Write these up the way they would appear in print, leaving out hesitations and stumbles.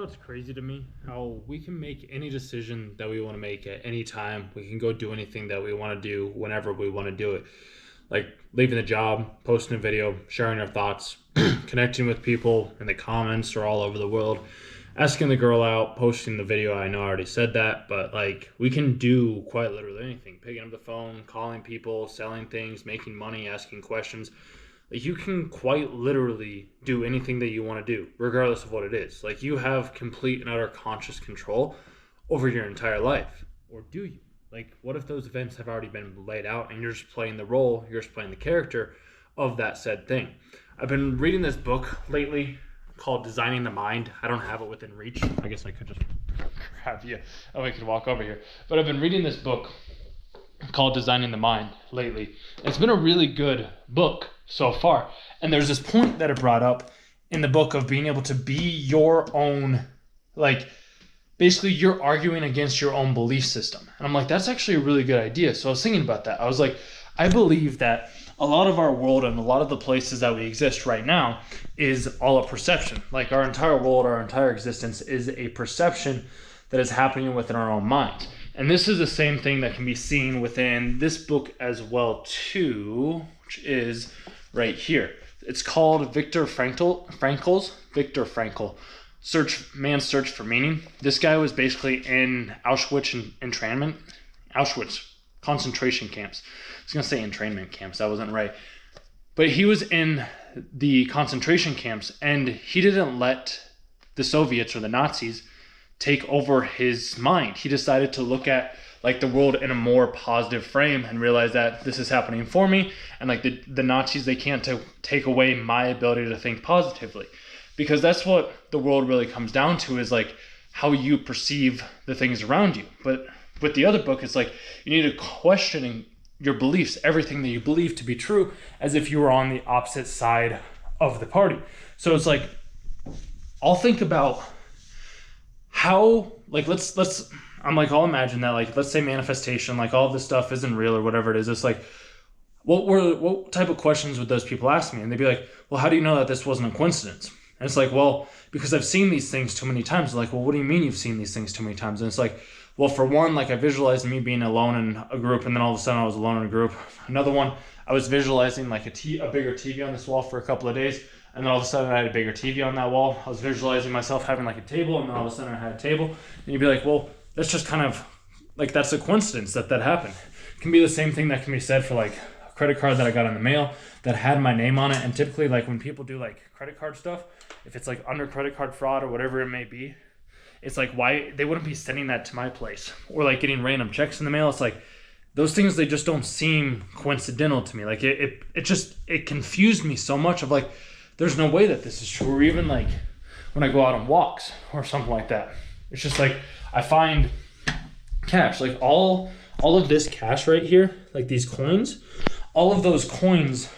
It's crazy to me how we can make any decision that we want to make at any time. We can go do anything that we want to do whenever we want to do it. Like leaving the job, posting a video, sharing our thoughts, connecting with people in the comments or all over the world, asking the girl out, posting the video. I know I already said that, but like we can do quite literally anything. Picking up the phone, calling people, selling things, making money, asking questions. Like you can quite literally do anything that you want to do, regardless of what it is. Like you have complete and utter conscious control over your entire life. Or do you? Like what if those events have already been laid out and you're just playing the role, you're just playing the character of that said thing? I've been reading this book lately called Designing the Mind. I don't have it within reach. I guess I could just grab you. Oh, I could walk over here. But I've been reading this book called Designing the Mind lately. It's been a really good book so far. And there's this point that it brought up in the book of being able to be your own, like, basically you're arguing against your own belief system. And I'm like, that's actually a really good idea. So I was thinking about that. I was like, I believe that a lot of our world and a lot of the places that we exist right now is all a perception. Like our entire world, our entire existence is a perception that is happening within our own mind. And this is the same thing that can be seen within this book as well too, which is right here. It's called Viktor Frankl's Man's Search for Meaning. This guy was basically in Auschwitz concentration camps. I was going to say entrainment camps. That wasn't right. But he was in the concentration camps, and he didn't let the Soviets or the Nazis take over his mind. He decided to look at like the world in a more positive frame and realize that this is happening for me. And like the Nazis, they can't take away my ability to think positively. Because that's what the world really comes down to, is like how you perceive the things around you. But with the other book, it's like you need to question your beliefs, everything that you believe to be true, as if you were on the opposite side of the party. So it's like, I'll think about how, like, I'll imagine that, like, let's say manifestation, like all of this stuff isn't real or whatever it is. It's like, what type of questions would those people ask me? And they'd be like, well, how do you know that this wasn't a coincidence? And it's like, well, because I've seen these things too many times. They're like, well, what do you mean you've seen these things too many times? And it's like, well, for one, like I visualized me being alone in a group, and then all of a sudden I was alone in a group. Another one, I was visualizing like a bigger TV on this wall for a couple of days, and then all of a sudden I had a bigger TV on that wall. I was visualizing myself having like a table, and then all of a sudden I had a table. And you'd be like, well, that's just kind of like, that's a coincidence that happened. It can be the same thing that can be said for like a credit card that I got in the mail that had my name on it. And typically, like when people do like credit card stuff, if it's like under credit card fraud or whatever it may be, it's like, why they wouldn't be sending that to my place, or like getting random checks in the mail. It's like those things, they just don't seem coincidental to me. Like it confused me so much of like, there's no way that this is true. Or even like when I go out on walks or something like that, it's just like I find cash, like all of this cash right here, like these coins, all of those coins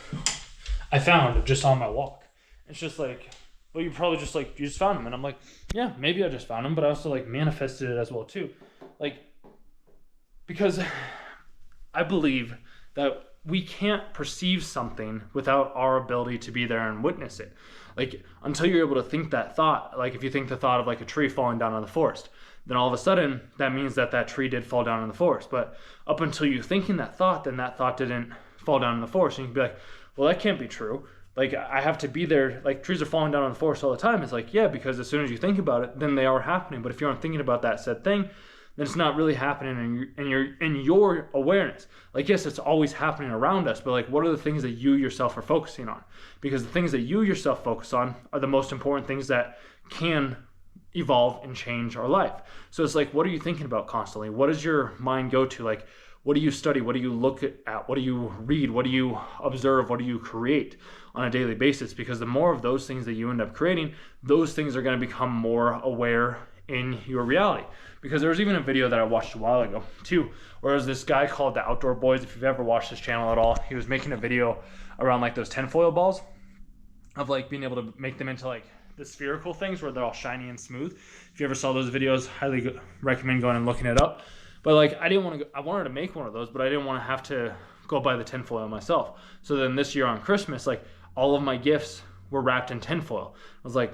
I found just on my walk. It's just like, well, you probably just like, you just found them. And I'm like, yeah, maybe I just found them, but I also like manifested it as well too. Like, because I believe that we can't perceive something without our ability to be there and witness it. Like until you're able to think that thought, like if you think the thought of like a tree falling down in the forest, then all of a sudden that means that tree did fall down in the forest. But up until you thinking that thought, then that thought didn't fall down in the forest. And you can be like, well, that can't be true. Like I have to be there. Like trees are falling down in the forest all the time. It's like, yeah, because as soon as you think about it, then they are happening. But if you aren't thinking about that said thing, then it's not really happening in your awareness. Like, yes, it's always happening around us, but like, what are the things that you yourself are focusing on? Because the things that you yourself focus on are the most important things that can evolve and change our life. So it's like, what are you thinking about constantly? What does your mind go to? Like, what do you study? What do you look at? What do you read? What do you observe? What do you create on a daily basis? Because the more of those things that you end up creating, those things are going to become more aware in your reality. Because there was even a video that I watched a while ago too, where there's this guy called The Outdoor Boys. If you've ever watched this channel at all, he was making a video around like those tinfoil balls, of like being able to make them into like the spherical things where they're all shiny and smooth. If you ever saw those videos, highly recommend going and looking it up. But like, I wanted to make one of those, but I didn't want to have to go buy the tinfoil myself. So then this year on Christmas, like all of my gifts were wrapped in tinfoil. I was like,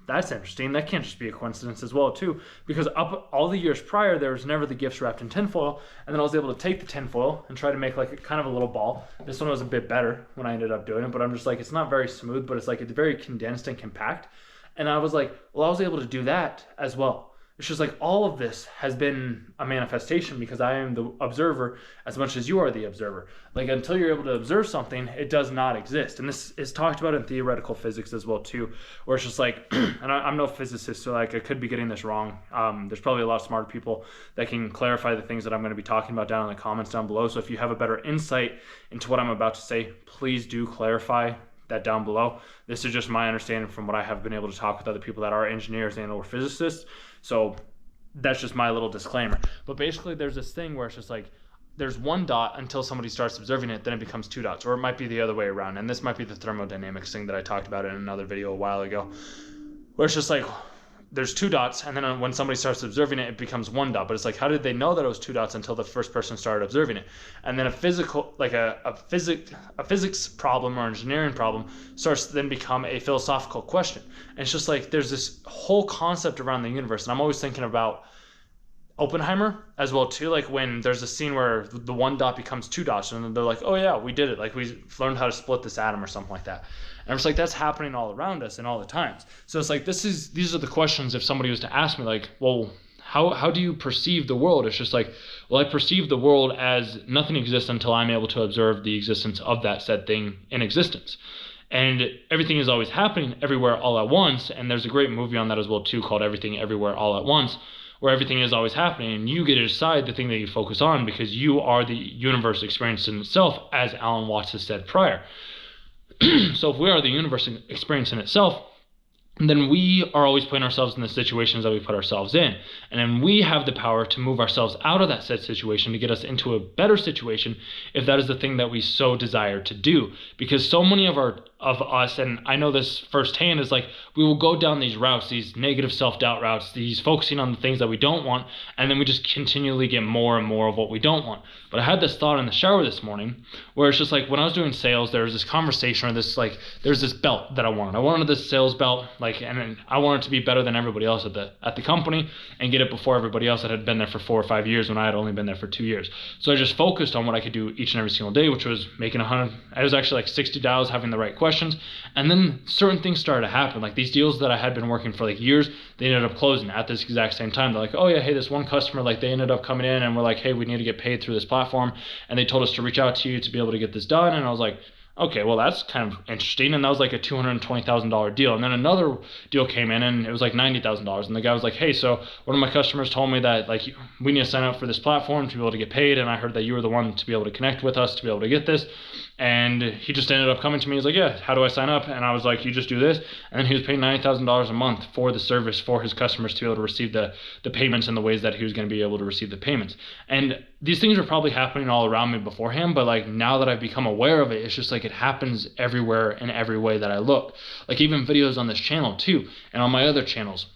that's interesting. That can't just be a coincidence as well too, because up all the years prior, there was never the gifts wrapped in tinfoil. And then I was able to take the tinfoil and try to make like a kind of a little ball. This one was a bit better when I ended up doing it, but I'm just like, it's not very smooth, but it's like, it's very condensed and compact. And I was like, well, I was able to do that as well. It's just like all of this has been a manifestation because I am the observer as much as you are the observer. Like until you're able to observe something, it does not exist. And this is talked about in theoretical physics as well too, where it's just like, and I'm no physicist, so like I could be getting this wrong. There's probably a lot of smart people that can clarify the things that I'm going to be talking about down in the comments down below. So if you have a better insight into what I'm about to say, please do clarify that down below. This is just my understanding from what I have been able to talk with other people that are engineers and or physicists. So that's just my little disclaimer. But basically there's this thing where it's just like there's one dot until somebody starts observing it, then it becomes two dots, or it might be the other way around. And this might be the thermodynamics thing that I talked about in another video a while ago, where it's just like there's two dots, and then when somebody starts observing it, it becomes one dot. But it's like, how did they know that it was two dots until the first person started observing it? And then a physics problem or engineering problem starts to then become a philosophical question. And it's just like there's this whole concept around the universe, and I'm always thinking about Oppenheimer as well too, like when there's a scene where the one dot becomes two dots, and then they're like, oh yeah, we did it, like we learned how to split this atom or something like that. And I'm just like, that's happening all around us and all the times. So it's like these are the questions if somebody was to ask me, like, well, how do you perceive the world? It's just like, well, I perceive the world as nothing exists until I'm able to observe the existence of that said thing in existence. And everything is always happening everywhere all at once. And there's a great movie on that as well too called Everything Everywhere All at Once, where everything is always happening and you get to decide the thing that you focus on because you are the universe experience in itself, as Alan Watts has said prior. So if we are the universe experience in itself, then we are always putting ourselves in the situations that we put ourselves in. And then we have the power to move ourselves out of that said situation to get us into a better situation if that is the thing that we so desire to do. Because so many of us, and I know this firsthand, is like we will go down these routes, these negative self-doubt routes, these focusing on the things that we don't want, and then we just continually get more and more of what we don't want. But I had this thought in the shower this morning where it's just like when I was doing sales, there was this conversation or this like there's this belt that I wanted. I wanted this sales belt, and I wanted to be better than everybody else at the company and get it before everybody else that had been there for 4 or 5 years when I had only been there for 2 years. So I just focused on what I could do each and every single day, which was making 100. I was actually like 60 dials, having the right questions, and then certain things started to happen. Like these deals that I had been working for like years, they ended up closing at this exact same time. They're like, oh yeah, hey, this one customer, like they ended up coming in and we're like, hey, we need to get paid through this platform, and they told us to reach out to you to be able to get this done. And I was like, okay, well, that's kind of interesting. And that was like a $220,000 deal. And then another deal came in and it was like $90,000. And the guy was like, hey, so one of my customers told me that like we need to sign up for this platform to be able to get paid. And I heard that you were the one to be able to connect with us to be able to get this. And he just ended up coming to me. He's like, yeah, how do I sign up? And I was like, you just do this. And then he was paying $90,000 a month for the service for his customers to be able to receive the payments in the ways that he was going to be able to receive the payments. And these things were probably happening all around me beforehand, but like now that I've become aware of it, it's just like it happens everywhere in every way that I look. Like even videos on this channel too, and on my other channels.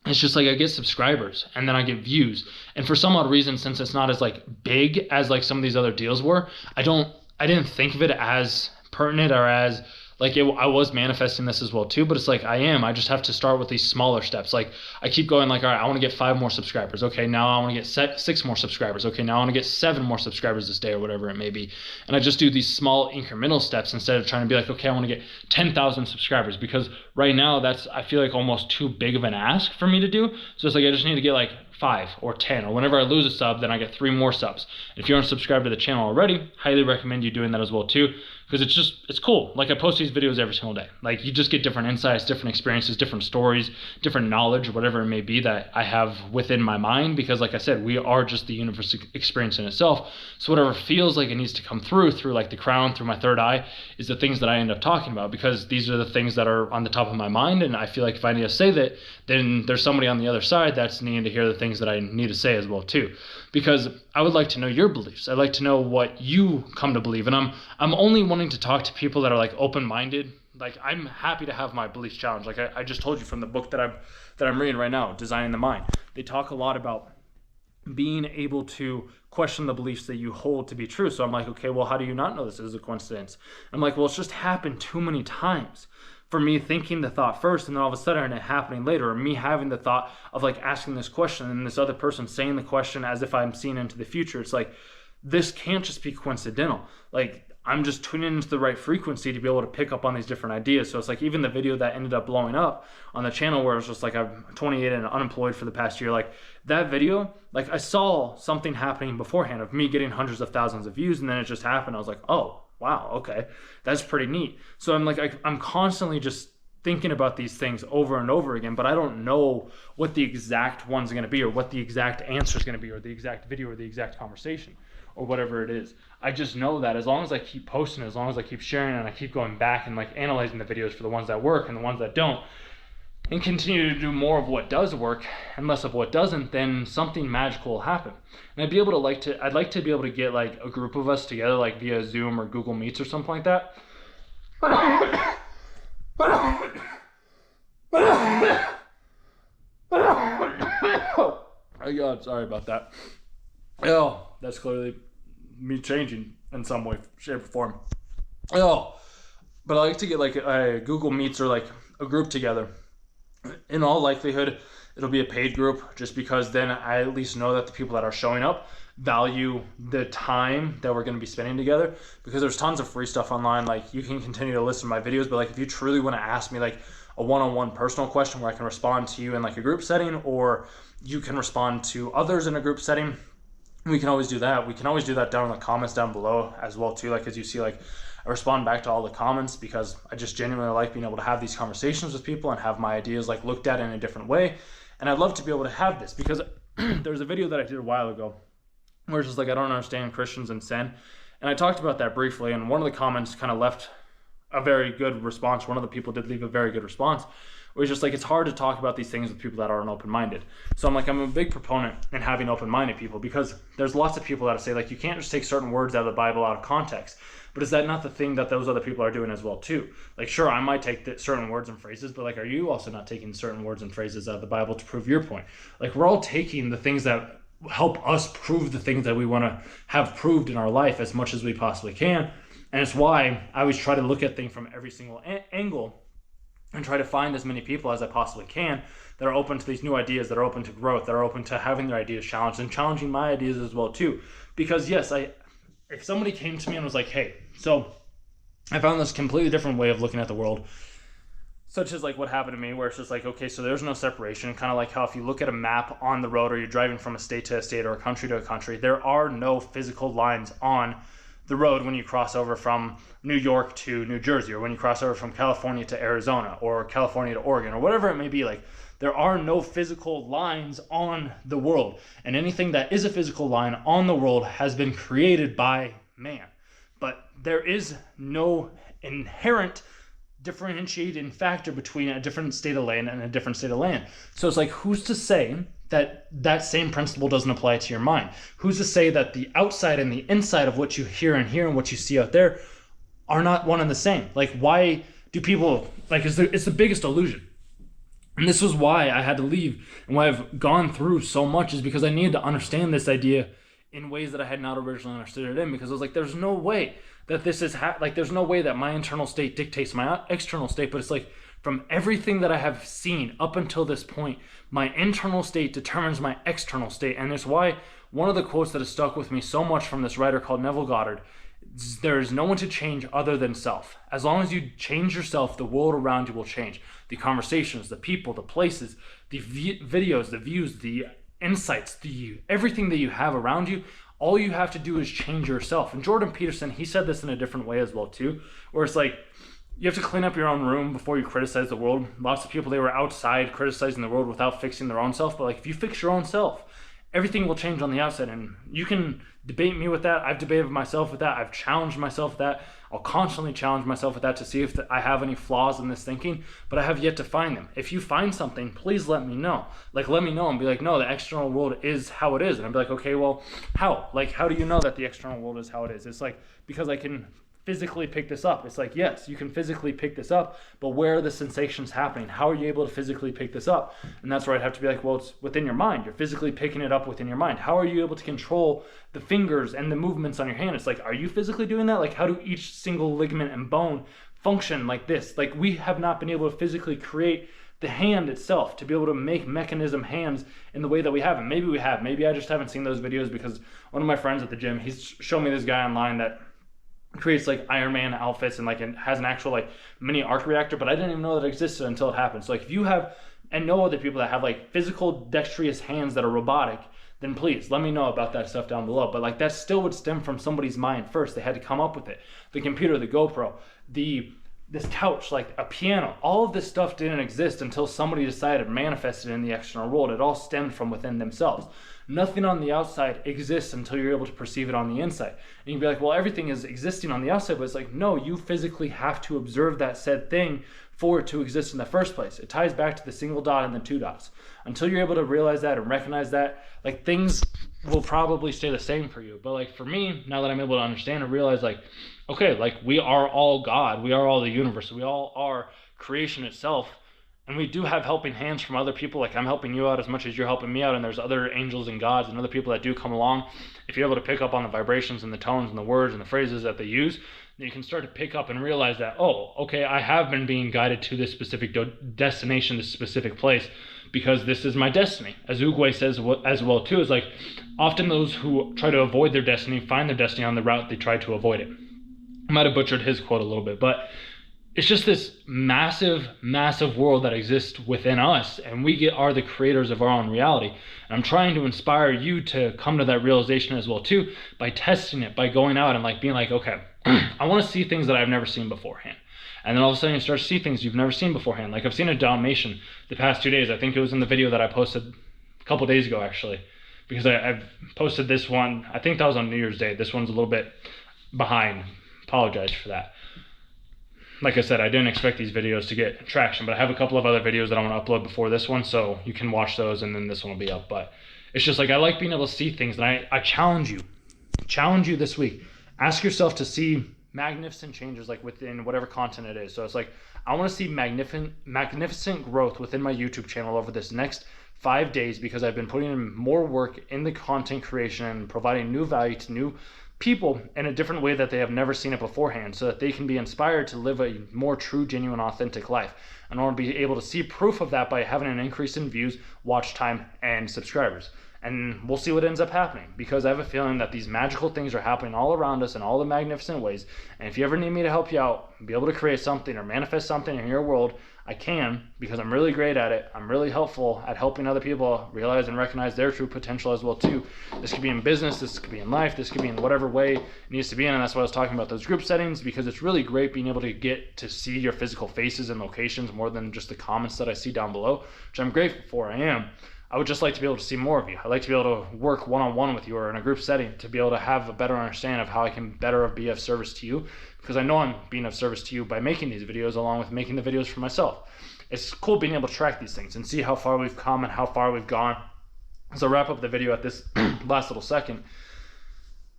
It's just like I get subscribers and then I get views. And for some odd reason, since it's not as like big as like some of these other deals were, I didn't think of it as pertinent or as like I was manifesting this as well too, but it's like I just have to start with these smaller steps. Like I keep going like, all right, I want to get 5 more subscribers. Okay, now I want to get 6 more subscribers. Okay, now I want to get 7 more subscribers this day or whatever it may be. And I just do these small incremental steps instead of trying to be like, okay, I want to get 10,000 subscribers, because right now that's, I feel like almost too big of an ask for me to do. So it's like I just need to get like 5 or 10, or whenever I lose a sub, then I get 3 more subs. If you aren't subscribed to the channel already, highly recommend you doing that as well too, because it's cool. Like I post these videos every single day. Like you just get different insights, different experiences, different stories, different knowledge, whatever it may be that I have within my mind, because like I said, we are just the universe experience in itself. So whatever feels like it needs to come through like the crown, through my third eye, is the things that I end up talking about, because these are the things that are on the top of my mind. And I feel like if I need to say that, then there's somebody on the other side that's needing to hear the things that I need to say as well too, because I would like to know your beliefs. I'd like to know what you come to believe. And I'm only wanting to talk to people that are like open-minded. Like I'm happy to have my beliefs challenged. Like I just told you from the book that I'm reading right now, Designing the Mind. They talk a lot about being able to question the beliefs that you hold to be true. So I'm like, okay, well, how do you not know this is a coincidence? I'm like, well, it's just happened too many times for me thinking the thought first and then all of a sudden it happening later, or me having the thought of like asking this question and this other person saying the question as if I'm seeing into the future. It's like, this can't just be coincidental. Like, I'm just tuning into the right frequency to be able to pick up on these different ideas. So it's like even the video that ended up blowing up on the channel where it's just like I'm 28 and unemployed for the past year, like that video, like I saw something happening beforehand of me getting hundreds of thousands of views, and then it just happened. I was like, oh, wow, okay, that's pretty neat. So I'm like, I'm constantly just thinking about these things over and over again, but I don't know what the exact one's going to be, or what the exact answer is going to be, or the exact video, or the exact conversation, or whatever it is. I just know that as long as I keep posting, as long as I keep sharing, and I keep going back and like analyzing the videos for the ones that work and the ones that don't, and continue to do more of what does work and less of what doesn't, then something magical will happen. And I'd like to be able to get like a group of us together, like via Zoom or Google Meets or something like that. Oh God, sorry about that. Oh, that's clearly me changing in some way, shape, or form. Oh, but I like to get like a Google Meets or like a group together. In all likelihood, it'll be a paid group, just because then I at least know that the people that are showing up value the time that we're going to be spending together, because there's tons of free stuff online. Like, you can continue to listen to my videos, but like if you truly want to ask me like a one-on-one personal question where I can respond to you in like a group setting, or you can respond to others in a group setting, we can always do that. We can always do that down in the comments down below as well too. Like, as you see, like I respond back to all the comments because I just genuinely like being able to have these conversations with people and have my ideas like looked at in a different way. And I'd love to be able to have this, because there's a video that I did a while ago where it's just like, I don't understand Christians and sin. And I talked about that briefly, and one of the comments kind of left a very good response. One of the people did leave a very good response. It was just like, it's hard to talk about these things with people that aren't open-minded. So I'm like, I'm a big proponent in having open-minded people, because there's lots of people that say like, you can't just take certain words out of the Bible out of context. But is that not the thing that those other people are doing as well too? Like, sure, I might take certain words and phrases, but like, are you also not taking certain words and phrases out of the Bible to prove your point? Like, we're all taking the things that help us prove the things that we want to have proved in our life as much as we possibly can. And it's why I always try to look at things from every single angle and try to find as many people as I possibly can that are open to these new ideas, that are open to growth, that are open to having their ideas challenged and challenging my ideas as well too. Because yes, if somebody came to me and was like, hey, so I found this completely different way of looking at the world, such as like what happened to me, where it's just like, okay, so there's no separation. Kind of like how if you look at a map on the road, or you're driving from a state to a state or a country to a country, there are no physical lines on the road when you cross over from New York to New Jersey, or when you cross over from California to Arizona, or California to Oregon, or whatever it may be. Like, there are no physical lines on the world, and anything that is a physical line on the world has been created by man. But there is no inherent differentiating factor between a different state of land and a different state of land. So it's like, who's to say that that same principle doesn't apply to your mind? Who's to say that the outside and the inside of what you hear in here and what you see out there are not one and the same? Like, why do people, like, it's the biggest illusion. And this was why I had to leave, and why I've gone through so much, is because I needed to understand this idea in ways that I had not originally understood it in, because I was like, there's no way that this is like, there's no way that my internal state dictates my external state. But it's like, from everything that I have seen up until this point, my internal state determines my external state. And it's why one of the quotes that has stuck with me so much from this writer called Neville Goddard, there is no one to change other than self. As long as you change yourself, the world around you will change. The conversations, the people, the places, the videos, the views, the insights, everything that you have around you, all you have to do is change yourself. And Jordan Peterson, he said this in a different way as well too, where it's like, you have to clean up your own room before you criticize the world. Lots of people, they were outside criticizing the world without fixing their own self. But like, if you fix your own self, everything will change on the outside. And you can debate me with that. I've debated myself with that. I've challenged myself with that. I'll constantly challenge myself with that to see if I have any flaws in this thinking, but I have yet to find them. If you find something, please let me know. Like, let me know and be like, no, the external world is how it is. And I'd be like, okay, well, how? Like, how do you know that the external world is how it is? It's like, because I can physically pick this up. It's like, yes, you can physically pick this up, but where are the sensations happening? How are you able to physically pick this up? And that's where I'd have to be like, well, it's within your mind. You're physically picking it up within your mind. How are you able to control the fingers and the movements on your hand? It's like, are you physically doing that? Like, how do each single ligament and bone function like this. Like, we have not been able to physically create the hand itself to be able to make mechanism hands in the way that we have. And maybe we have. Maybe I just haven't seen those videos because one of my friends at the gym, he's shown me this guy online that creates like Iron Man outfits and like has an actual like mini arc reactor, but I didn't even know that existed until it happened. So like if you have and know other people that have like physical dexterous hands that are robotic, then please let me know about that stuff down below. But like that still would stem from somebody's mind first. They had to come up with it. The computer, the GoPro, this couch, like a piano, all of this stuff didn't exist until somebody decided to manifest it in the external world. It all stemmed from within themselves. Nothing on the outside exists until you're able to perceive it on the inside. And you can be like, well, everything is existing on the outside, but it's like, no, you physically have to observe that said thing for it to exist in the first place. It ties back to the single dot and the two dots. Until you're able to realize that and recognize that, like, things will probably stay the same for you. But like for me, now that I'm able to understand and realize, like, okay, like we are all God, we are all the universe, we all are creation itself. And we do have helping hands from other people. Like, I'm helping you out as much as you're helping me out. And there's other angels and gods and other people that do come along. If you're able to pick up on the vibrations and the tones and the words and the phrases that they use, then you can start to pick up and realize that, oh, okay, I have been being guided to this specific destination, this specific place, because this is my destiny. As Oogway says as well too, is like, often those who try to avoid their destiny find their destiny on the route they try to avoid it. I might have butchered his quote a little bit, but it's just this massive, massive world that exists within us, and we are the creators of our own reality. And I'm trying to inspire you to come to that realization as well too, by testing it, by going out and like being like, okay, I want to see things that I've never seen beforehand. And then all of a sudden you start to see things you've never seen beforehand. Like, I've seen a Dalmatian the past 2 days. I think it was in the video that I posted a couple days ago, actually, because I've posted this one. I think that was on New Year's Day. This one's a little bit behind. Apologize for that. Like I said, I didn't expect these videos to get traction, but I have a couple of other videos that I want to upload before this one, so you can watch those and then this one will be up. But it's just like, I like being able to see things, and I challenge you this week. Ask yourself to see magnificent changes like within whatever content it is. So it's like, I want to see magnificent growth within my YouTube channel over this next 5 days, because I've been putting in more work in the content creation and providing new value to new people in a different way that they have never seen it beforehand, so that they can be inspired to live a more true, genuine, authentic life. And I want to be able to see proof of that by having an increase in views, watch time, and subscribers. And we'll see what ends up happening, because I have a feeling that these magical things are happening all around us in all the magnificent ways. And if you ever need me to help you out, be able to create something or manifest something in your world, I can, because I'm really great at it. I'm really helpful at helping other people realize and recognize their true potential as well too. This could be in business, this could be in life, this could be in whatever way it needs to be in. And that's why I was talking about those group settings, because it's really great being able to get to see your physical faces and locations more than just the comments that I see down below, which I'm grateful for. I would just like to be able to see more of you. I'd like to be able to work one-on-one with you or in a group setting to be able to have a better understanding of how I can better be of service to you, because I know I'm being of service to you by making these videos along with making the videos for myself. It's cool being able to track these things and see how far we've come and how far we've gone. So wrap up the video at this last little second.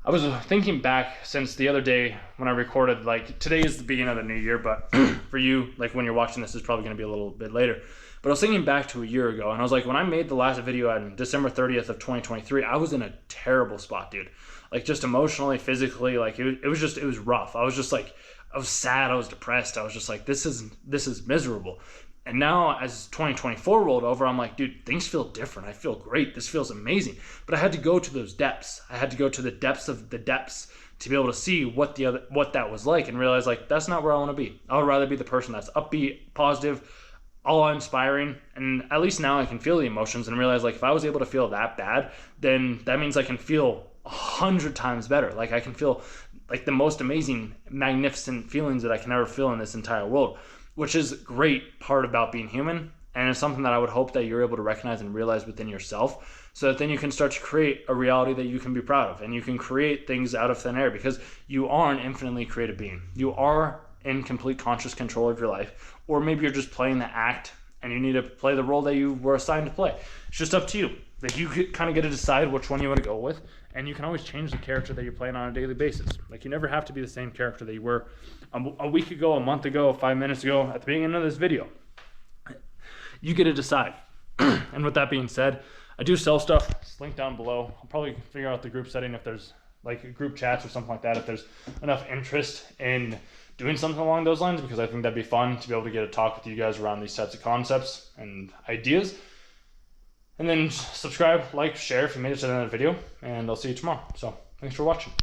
I was thinking back since the other day when I recorded, like, today is the beginning of the new year, but for you, like, when you're watching this, it's probably going to be a little bit later. But I was thinking back to a year ago, and I was like, when I made the last video on December 30th of 2023, I was in a terrible spot, dude. Like, just emotionally, physically, like, it was rough. I was just like, I was sad, I was depressed. I was just like, this is miserable. And now as 2024 rolled over, I'm like, dude, things feel different. I feel great. This feels amazing. But I had to go to those depths. I had to go to the depths of the depths to be able to see what that was like, and realize, like, that's not where I want to be. I would rather be the person that's upbeat, positive, all inspiring. And at least now I can feel the emotions and realize, like, if I was able to feel that bad, then that means I can feel 100 times better. Like, I can feel like the most amazing, magnificent feelings that I can ever feel in this entire world, which is a great part about being human. And it's something that I would hope that you're able to recognize and realize within yourself, so that then you can start to create a reality that you can be proud of, and you can create things out of thin air, because you are an infinitely creative being. You are in complete conscious control of your life, or maybe you're just playing the act and you need to play the role that you were assigned to play. It's just up to you. Like, you kind of get to decide which one you want to go with, and you can always change the character that you're playing on a daily basis. Like, you never have to be the same character that you were a week ago, a month ago, 5 minutes ago, at the beginning of this video. You get to decide. And with that being said, I do sell stuff. It's linked down below. I'll probably figure out the group setting if there's like group chats or something like that, if there's enough interest in doing something along those lines, because I think that'd be fun to be able to get a talk with you guys around these types of concepts and ideas. And then subscribe, like, share if you made it to the end of the video, and I'll see you tomorrow. So thanks for watching.